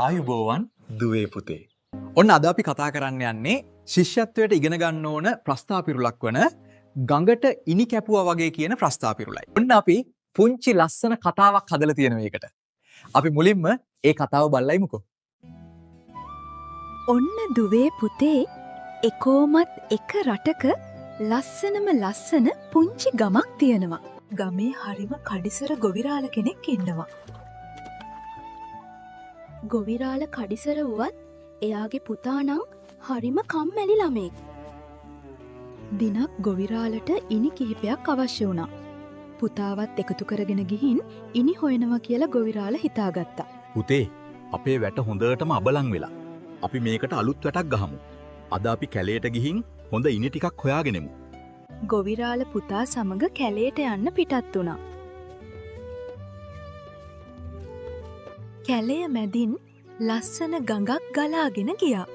ආයුබෝවන් දුවේ පුතේ. ඔන්න අද අපි කතා කරන්න යන්නේ ශිෂ්‍යත්වයට ඉගෙන ගන්න ඕන ප්‍රස්ථාපිරුලක් වන ගඟට ඉනි කැපුවා වගේ කියන ප්‍රස්ථාපිරුලයි. ඔන්න අපි පුංචි ලස්සන කතාවක් හදලා තියෙන මේකට. අපි මුලින්ම ඒ කතාව බලලා ඉමුකෝ. ඔන්න දුවේ පුතේ එකෝමත් එක රටක ලස්සනම ලස්සන පුංචි ගමක් තියෙනවා. ගමේ හරිම කඩිසර ගොවිරාල කෙනෙක් ඉන්නවා. ගොවිරාල කඩිසර වුවත් එයාගේ පුතා නම් හරිම කම්මැලි ළමෙක්. දිනක් ගොවිරාලට ඉනි කිහිපයක් අවශ්‍ය වුණා. පුතාවත් එකතු කරගෙන ගිහින් ඉනි හොයනවා කියලා ගොවිරාල හිතාගත්තා. පුතේ අපේ වැට හොඳටම අබලන් වෙලා. අපි මේකට අලුත් වැටක් ගහමු. අද අපි කැලේට ගිහින් හොඳ ඉනි ටිකක් හොයාගෙනෙමු. ගොවිරාල පුතා සමග කැලේට යන්න පිටත් වුණා. කැලය මැදින් ලස්සන ගඟක් ගලාගෙන ගියා.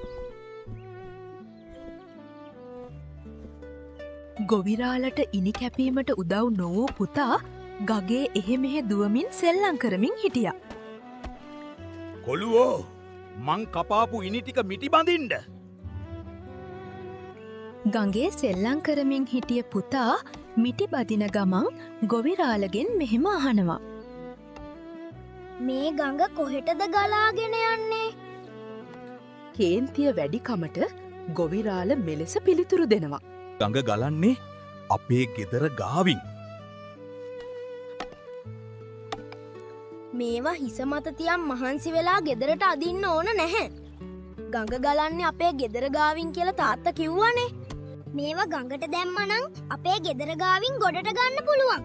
ගොවිරාලට ඉනි කැපීමට උදව් නොවූ පුතා ගගේ එහෙමෙහෙ දුවමින් සෙල්ලම් කරමින් හිටියා. කොළුවෝ මං කපාපු ඉනි ටික මිටි බඳින්න. ගඟේ සෙල්ලම් කරමින් හිටිය පුතා මිටි බදින ගමන් ගොවිරාලගෙන් මෙහෙම අහනවා. මේ ගඟ කොහෙටද ගලාගෙන යන්නේ? කේන්තිය වැඩිකමට ගොවිරාල මෙලෙස පිළිතුරු දෙනවා. ගඟ ගලන්නේ අපේ ගෙදර ගාවින්. මේවා හිස මත තියන් මහන්සි වෙලා ගෙදරට අදින්න ඕන නැහැ. ගඟ ගලන්නේ අපේ ගෙදර ගාවින් කියලා තාත්තා කිව්වනේ. මේවා ගඟට දැම්මනම් අපේ ගෙදර ගාවින් ගොඩට ගන්න පුළුවන්.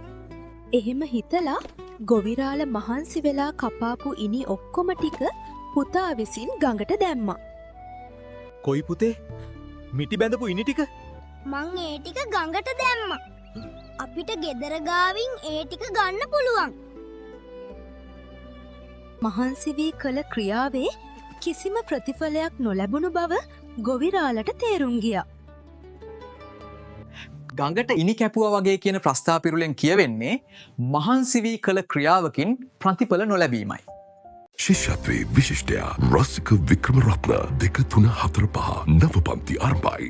එහෙම හිතලා ගොවිරාල මහන්සි වෙලා කපාපු ඉනි ඔක්කොම ටික පුතා විසින් ගඟට දැම්මා. කොයි පුතේ මිටි බැඳපු ඉනි ටික? මං ඒ ටික ගඟට දැම්මා. අපිට ගෙදර ගාවින් ඒ ටික ගන්න පුළුවන්. මහන්සි වී කළ ක්‍රියාවේ කිසිම ප්‍රතිඵලයක් නොලැබුණු බව ගොවිරාලට තේරුම් ගියා. ගඟට ඉනි කැපුවා වගේ කියන ප්‍රස්ථාපිරුලෙන් කියවෙන්නේ මහන්සි වී කළ ක්‍රියාවකින් ප්‍රතිඵල නොලැබීමයි. ශිෂ්‍යත්වයේ විශිෂ්ටයා රසික වික්‍රමරත්න 2 3 4 5 නව පන්ති ආරම්භයි.